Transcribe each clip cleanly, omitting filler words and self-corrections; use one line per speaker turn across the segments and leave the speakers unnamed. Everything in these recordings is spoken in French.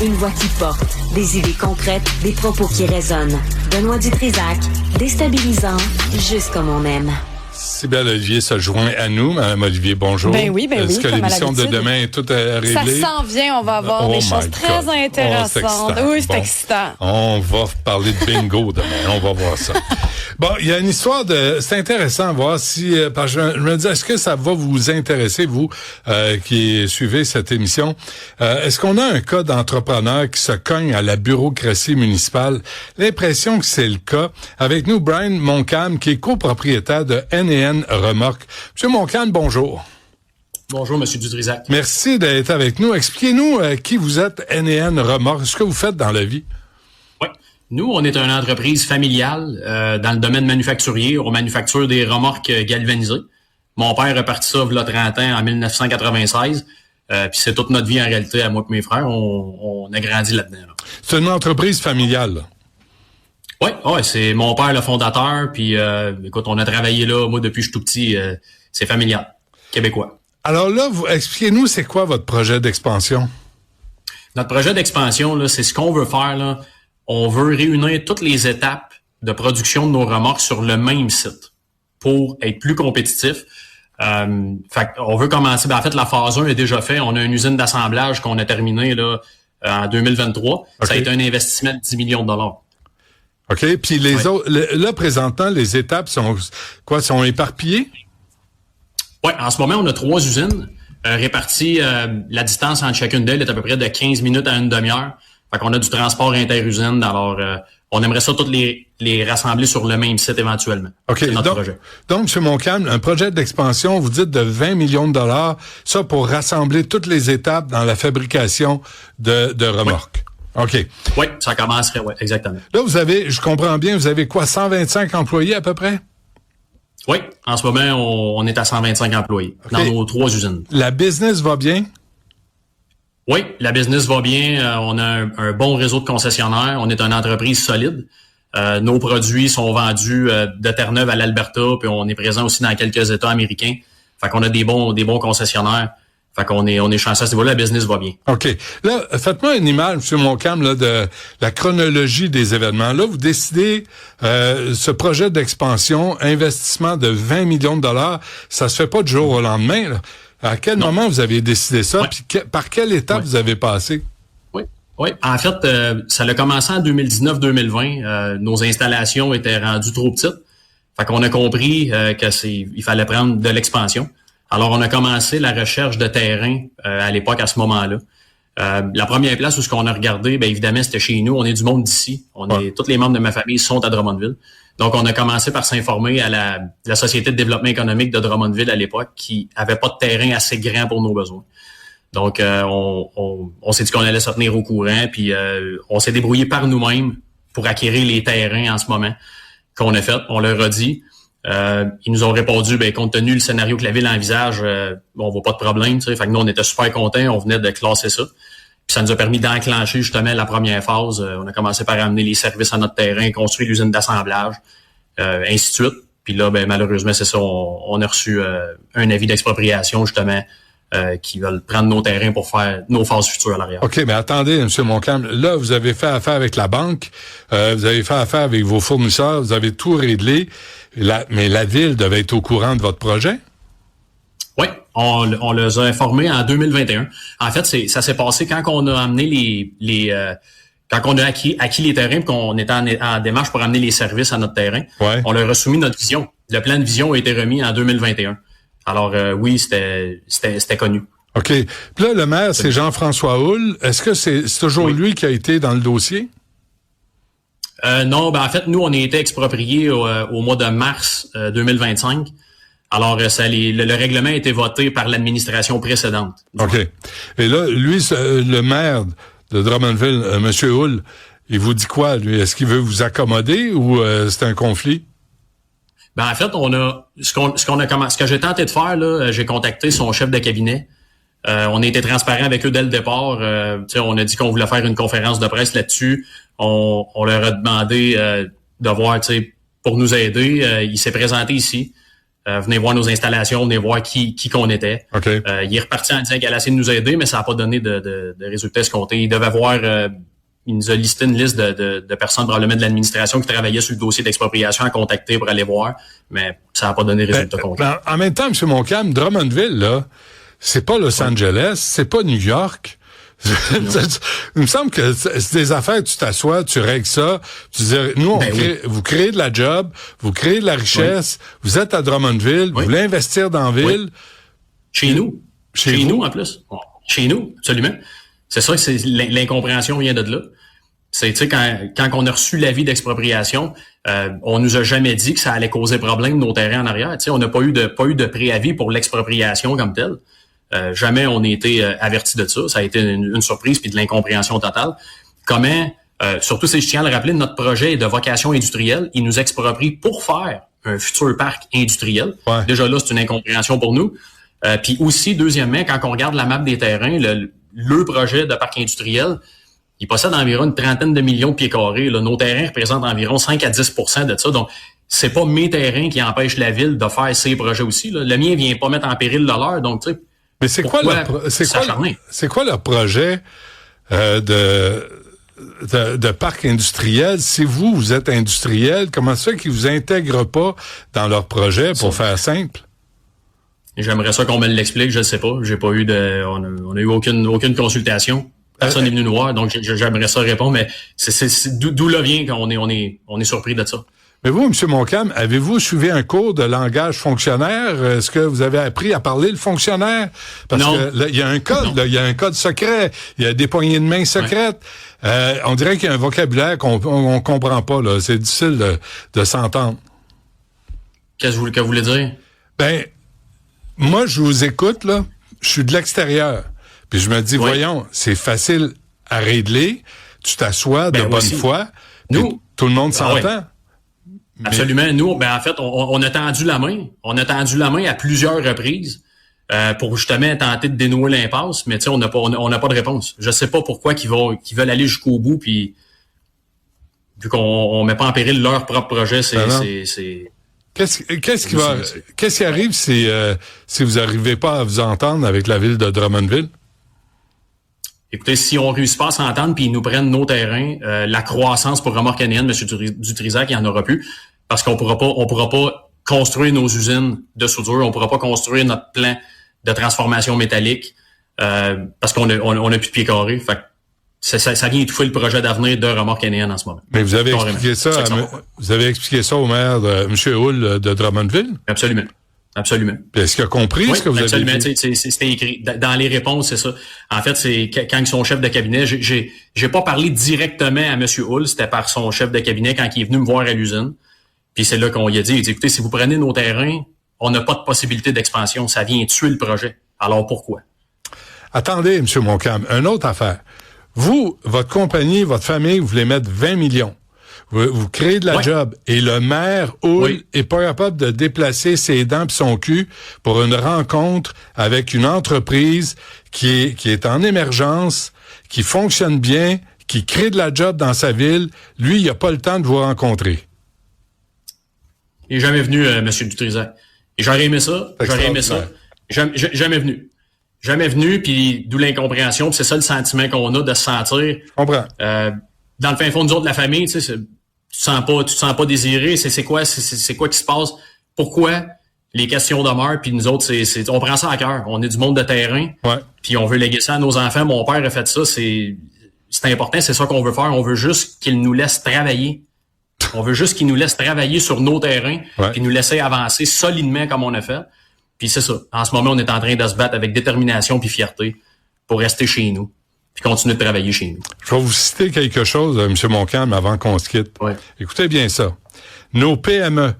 Une voix qui porte, des idées concrètes, des propos qui résonnent. Benoît Dutrisac, déstabilisant, juste comme on aime.
Sybelle Olivier se joint à nous. Madame Olivier, bonjour.
Ben oui,
Est-ce que
comme
l'émission de demain est toute réglée?
Ça s'en vient, on va avoir des choses très intéressantes. Oui, c'est excitant.
On va parler de bingo demain, on va voir ça. Bon, il y a une histoire c'est intéressant à voir si, parce que je me dis, est-ce que ça va vous intéresser, vous, qui suivez cette émission? Est-ce qu'on a un cas d'entrepreneur qui se cogne à la bureaucratie municipale? L'impression que c'est le cas. Avec nous, Brian Montcalm, qui est copropriétaire de N&N Remorque. Monsieur Montcalm, bonjour.
Bonjour, Monsieur Dutrisac.
Merci d'être avec nous. Expliquez-nous qui vous êtes, N&N Remorque, ce que vous faites dans la vie.
Oui. Nous, on est une entreprise familiale dans le domaine manufacturier. On manufacture des remorques galvanisées. Mon père a parti ça il y a 30 ans, en 1996. Puis c'est toute notre vie, en réalité, à moi et mes frères. On a grandi là-dedans. Là.
C'est une entreprise familiale, là.
Oui, c'est mon père le fondateur. Puis, écoute, on a travaillé là, moi, depuis que je suis tout petit. C'est familial, québécois.
Alors là, expliquez-nous, c'est quoi votre projet d'expansion?
Notre projet d'expansion, là, c'est ce qu'on veut faire, là. On veut réunir toutes les étapes de production de nos remorques sur le même site pour être plus compétitif. On veut commencer. En fait, la phase 1 est déjà faite. On a une usine d'assemblage qu'on a terminée là, en 2023. Okay. Ça a été un investissement de 10 millions de dollars.
OK. Puis les autres, là, présentement, les étapes sont éparpillées?
Oui, en ce moment, on a 3 usines réparties. La distance entre chacune d'elles est à peu près de 15 minutes à une demi-heure. Fait qu'on a du transport inter-usine. Alors, on aimerait ça toutes les rassembler sur le même site éventuellement.
OK.
C'est notre projet.
Donc, M. Montcalm, un projet d'expansion, vous dites de 20 millions de dollars, ça pour rassembler toutes les étapes dans la fabrication de remorques. Oui. OK.
Oui, ça commencerait, oui, exactement.
Là, je comprends bien, vous avez quoi, 125 employés à peu près?
Oui, en ce moment, on est à 125 employés dans nos 3 usines.
La business va bien?
Oui, la business va bien. On a un bon réseau de concessionnaires. On est une entreprise solide. Nos produits sont vendus de Terre-Neuve à l'Alberta, puis on est présent aussi dans quelques États américains. Fait qu'on a des bons concessionnaires. Fait qu'on est chanceux à ce niveau-là, la business va bien.
OK. Là, faites-moi une image, M. Montcalm, là, de la chronologie des événements. Là, vous décidez ce projet d'expansion, investissement de 20 millions de dollars, ça se fait pas du jour au lendemain, là. À quel moment vous avez décidé ça? Puis par quelle étape vous avez passé?
Oui. En fait, ça a commencé en 2019-2020. Nos installations étaient rendues trop petites. Fait qu'on a compris il fallait prendre de l'expansion. Alors, on a commencé la recherche de terrain à l'époque, à ce moment-là. La première place où ce qu'on a regardé, bien évidemment, c'était chez nous. On est du monde d'ici. Tous les membres de ma famille sont à Drummondville. Donc, on a commencé par s'informer à la Société de développement économique de Drummondville à l'époque, qui avait pas de terrain assez grand pour nos besoins. Donc, on s'est dit qu'on allait se tenir au courant, puis on s'est débrouillé par nous-mêmes pour acquérir les terrains en ce moment qu'on a fait. On leur a dit. Ils nous ont répondu, compte tenu du scénario que la ville envisage, on voit pas de problème, tu sais. Fait que nous, on était super contents, on venait de classer ça. Puis ça nous a permis d'enclencher justement la première phase. On a commencé par amener les services à notre terrain, construire l'usine d'assemblage, ainsi de suite. Puis là, malheureusement, c'est ça, on a reçu un avis d'expropriation, justement, qui veulent prendre nos terrains pour faire nos phases futures à l'arrière.
OK, mais attendez, M. Montcalm, là, vous avez fait affaire avec la banque, vous avez fait affaire avec vos fournisseurs, vous avez tout réglé, mais la ville devait être au courant de votre projet?
Oui, on les a informés en 2021. En fait, ça s'est passé quand on a amené quand on a acquis les terrains et qu'on était en démarche pour amener les services à notre terrain.
Ouais.
On leur a soumis notre vision. Le plan de vision a été remis en 2021. Alors oui, c'était connu.
OK. Puis là, le maire, c'est Jean-François Houle. Est-ce que c'est toujours lui qui a été dans le dossier?
Non, en fait, nous, on a été expropriés au mois de mars 2025. Alors, le règlement a été voté par l'administration précédente.
OK. Et là, lui, le maire de Drummondville, M. Houle, il vous dit quoi, lui? Est-ce qu'il veut vous accommoder ou c'est un conflit?
En fait, ce que j'ai tenté de faire, là, j'ai contacté son chef de cabinet. On a été transparent avec eux dès le départ. On a dit qu'on voulait faire une conférence de presse là-dessus. On leur a demandé de voir, pour nous aider. Il s'est présenté ici. Venez voir nos installations, venez voir qui qu'on était.
Okay.
Il est reparti en disant qu'elle a essayé de nous aider, mais ça n'a pas donné de résultats escomptés. Il devait avoir... il nous a listé une liste de personnes probablement de l'administration qui travaillaient sur le dossier d'expropriation à contacter pour aller voir, mais ça n'a pas donné de résultats concrets.
En même temps, M. Montcalm, Drummondville, là, c'est pas Los Angeles, c'est pas New York. Il me semble que c'est des affaires, tu t'assois, tu règles ça, tu dis, nous, vous créez de la job, vous créez de la richesse, vous êtes à Drummondville, vous voulez investir dans la ville.
Chez nous. Chez nous, en plus. Chez nous, absolument. C'est ça que l'incompréhension vient de là. C'est, tu sais, quand on a reçu l'avis d'expropriation, on nous a jamais dit que ça allait causer problème nos terrains en arrière. Tu sais, on n'a pas eu de préavis pour l'expropriation comme telle. Jamais on a été averti de ça. Ça a été une surprise puis de l'incompréhension totale. Comment, surtout si je tiens à le rappeler, notre projet est de vocation industrielle. Il nous exproprie pour faire un futur parc industriel. Ouais. Déjà là, c'est une incompréhension pour nous. Puis aussi, deuxièmement, quand on regarde la map des terrains, le projet de parc industriel, il possède environ une 30 de millions de pieds carrés. Là. Nos terrains représentent environ 5 à 10 % de ça. Donc, c'est pas mes terrains qui empêchent la ville de faire ces projets aussi. Là. Le mien vient pas mettre en péril le leur. Donc, tu sais,
mais c'est quoi leur projet de parc industriel? Si vous êtes industriel, comment ça fait qu'ils vous intègrent pas dans leur projet pour faire simple?
J'aimerais ça qu'on me l'explique, je ne sais pas. J'ai pas eu on a eu aucune consultation. Personne n'est venu nous voir, donc j'aimerais ça répondre, mais c'est d'où là vient qu'on est surpris de ça.
Mais vous, M. Montcalm, avez-vous suivi un cours de langage fonctionnaire? Est-ce que vous avez appris à parler le fonctionnaire? Parce que là, il y a un code, il y a un code secret, il y a des poignées de main secrètes. Ouais. On dirait qu'il y a un vocabulaire qu'on comprend pas, là. C'est difficile de s'entendre.
Qu'est-ce que vous voulez dire?
Ben, moi, je vous écoute, là. Je suis de l'extérieur. Puis je me dis, voyons, c'est facile à régler. Tu t'assois de bonne foi. Nous, tout le monde s'entend.
Absolument. Nous, en fait, on a tendu la main. On a tendu la main à plusieurs reprises pour justement tenter de dénouer l'impasse, mais tu sais, on n'a pas de réponse. Je sais pas pourquoi qu'ils veulent aller jusqu'au bout, puis vu qu'on met pas en péril leur propre projet, c'est
Qu'est-ce qui arrive si vous n'arrivez pas à vous entendre avec la ville de Drummondville?
Écoutez, si on réussit pas à s'entendre puis ils nous prennent nos terrains, la croissance pour Remorque Canadienne, M. Dutrisac, il n'y en aura plus parce qu'on pourra pas construire nos usines de soudure, on pourra pas construire notre plan de transformation métallique parce qu'on a plus de pieds carrés. Fait que ça vient étouffer le projet d'avenir de Remorque Canadienne en ce moment.
Mais vous avez expliqué ça au maire de M. Hull de Drummondville?
Absolument. Absolument.
Puis est-ce qu'il a compris ce que vous avez dit?
Absolument. C'était écrit. Dans les réponses, c'est ça. En fait, c'est quand ils sont chef de cabinet, j'ai pas parlé directement à M. Hull, c'était par son chef de cabinet quand il est venu me voir à l'usine. Puis c'est là qu'on lui a dit, écoutez, si vous prenez nos terrains, on n'a pas de possibilité d'expansion. Ça vient tuer le projet. Alors pourquoi?
Attendez, M. Montcalm, une autre affaire. Vous, votre compagnie, votre famille, vous voulez mettre 20 millions. Vous créez de la job et le maire Hull est pas capable de déplacer ses dents pis son cul pour une rencontre avec une entreprise qui est en émergence, qui fonctionne bien, qui crée de la job dans sa ville. Lui, il a pas le temps de vous rencontrer.
Il est jamais venu, M. Dutrisac. Et j'aurais aimé ça. Jamais venu. Jamais venu, puis d'où l'incompréhension. Puis c'est ça le sentiment qu'on a de se sentir.
Je comprends.
Dans le fin fond, nous autres, la famille, tu sais, tu te sens pas désiré. C'est quoi qui se passe? Pourquoi les questions demeurent? Puis nous autres, on prend ça à cœur. On est du monde de terrain. Puis on veut léguer ça à nos enfants. Mon père a fait ça. C'est important. C'est ça qu'on veut faire. On veut juste qu'il nous laisse travailler. On veut juste qu'il nous laisse travailler sur nos terrains. Puis nous laisser avancer solidement comme on a fait. Puis c'est ça. En ce moment, on est en train de se battre avec détermination puis fierté pour rester chez nous. Puis continuer de travailler chez nous.
Je vais vous citer quelque chose, M. Montcalm, avant qu'on se quitte. Écoutez bien ça. Nos PME,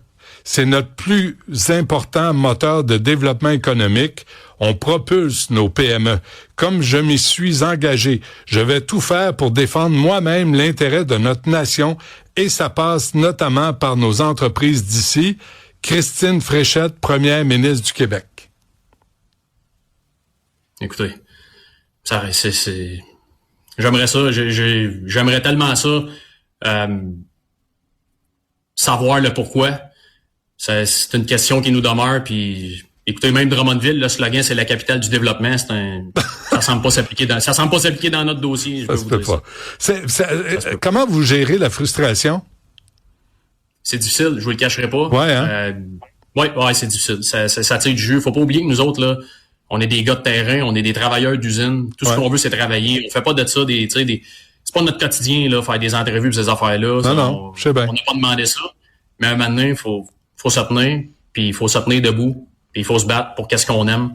c'est notre plus important moteur de développement économique. On propulse nos PME. Comme je m'y suis engagé, je vais tout faire pour défendre moi-même l'intérêt de notre nation et ça passe notamment par nos entreprises d'ici. Christine Fréchette, première ministre du Québec.
Écoutez, j'aimerais ça, j'aimerais tellement ça, savoir le pourquoi. c'est une question qui nous demeure, puis écoutez, même Drummondville, le slogan, c'est la capitale du développement. Ça semble pas s'appliquer dans notre dossier.
Ça se peut pas. Comment vous gérez la frustration?
C'est difficile, je vous le cacherai pas.
Ouais, hein?
Ouais, c'est difficile. Ça tire du jus. Faut pas oublier que nous autres, là, on est des gars de terrain, on est des travailleurs d'usine. Tout ce qu'on veut, c'est travailler. On fait pas de ça c'est pas notre quotidien, là, faire des entrevues pour ces affaires-là.
Non, je sais bien.
On n'a pas demandé ça. Mais à un moment donné, faut se tenir, puis il faut se tenir debout, puis il faut se battre pour qu'est-ce qu'on aime.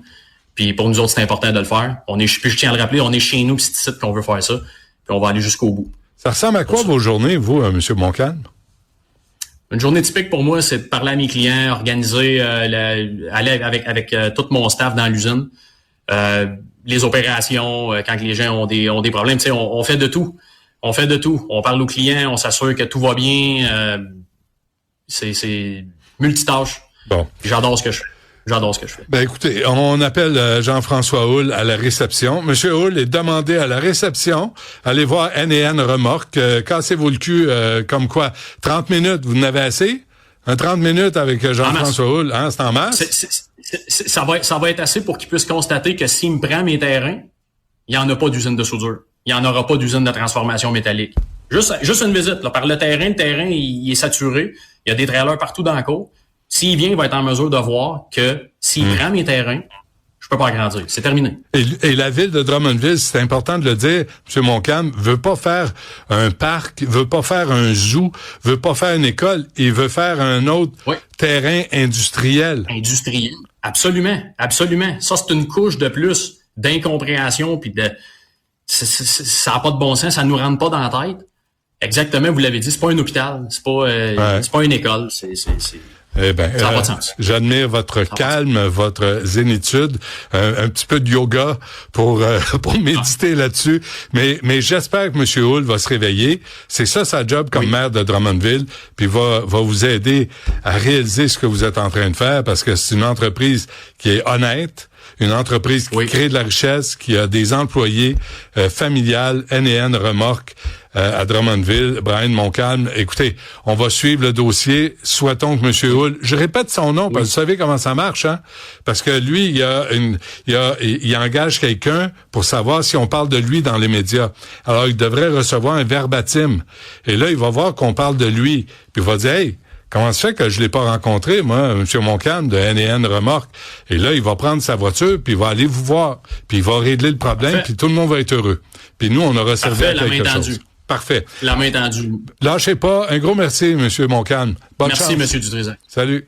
Puis pour nous autres, c'est important de le faire. Puis je tiens à le rappeler, on est chez nous, puis c'est ici qu'on veut faire ça. Puis on va aller jusqu'au bout.
Ça ressemble à quoi vos journées, vous, M. Montcalm?
Une journée typique pour moi, c'est de parler à mes clients, organiser, aller avec tout mon staff dans l'usine. Les opérations, quand les gens ont des problèmes, tu sais, on fait de tout. On fait de tout. On parle aux clients, on s'assure que tout va bien. C'est multitâche.
Bon.
J'adore ce que je fais.
Ben écoutez, on appelle Jean-François Houle à la réception. Monsieur Houle est demandé à la réception. Allez voir N&N Remorque. Cassez-vous le cul comme quoi. 30 minutes, vous en avez assez? 30 minutes avec Jean-François Houle, hein? C'est en masse?
Ça va être assez pour qu'il puisse constater que s'il me prend mes terrains, il n'y en a pas d'usine de soudure. Il n'y en aura pas d'usine de transformation métallique. Juste une visite, là, par le terrain il est saturé. Il y a des trailers partout dans la cour. S'il vient, il va être en mesure de voir que s'il prend mes terrains, je peux pas agrandir. C'est terminé.
Et la ville de Drummondville, c'est important de le dire, M. Montcalm, veut pas faire un parc, veut pas faire un zoo, veut pas faire une école, il veut faire un autre terrain industriel.
Industriel. Absolument. Absolument. Ça, c'est une couche de plus d'incompréhension puis ça n'a pas de bon sens, ça nous rentre pas dans la tête. Exactement, vous l'avez dit, c'est pas un hôpital, c'est pas une école,
Eh ben,
ça n'a pas de sens.
J'admire votre calme, votre zénitude, un petit peu de yoga pour méditer là-dessus. Mais j'espère que M. Houle va se réveiller. C'est ça sa job comme maire de Drummondville, puis va vous aider à réaliser ce que vous êtes en train de faire, parce que c'est une entreprise qui est honnête, une entreprise qui crée de la richesse, qui a des employés familiales, N&N Remorque à Drummondville. Brian Montcalm, écoutez, on va suivre le dossier. Souhaitons que M. Houle, je répète son nom, parce que vous savez comment ça marche, hein? Parce que lui, il engage quelqu'un pour savoir si on parle de lui dans les médias. Alors, il devrait recevoir un verbatim. Et là, il va voir qu'on parle de lui. Puis il va dire, hey, comment se fait que je l'ai pas rencontré, moi, M. Montcalm de N&N Remorque? Et là, il va prendre sa voiture, puis il va aller vous voir, puis il va régler le problème, puis tout le monde va être heureux. Puis nous, on aura servi à quelque chose. Parfait.
La main tendue.
Lâchez pas. Un gros merci, M. Montcalm. Bonne chance.
Merci, M. Dutrisac.
Salut.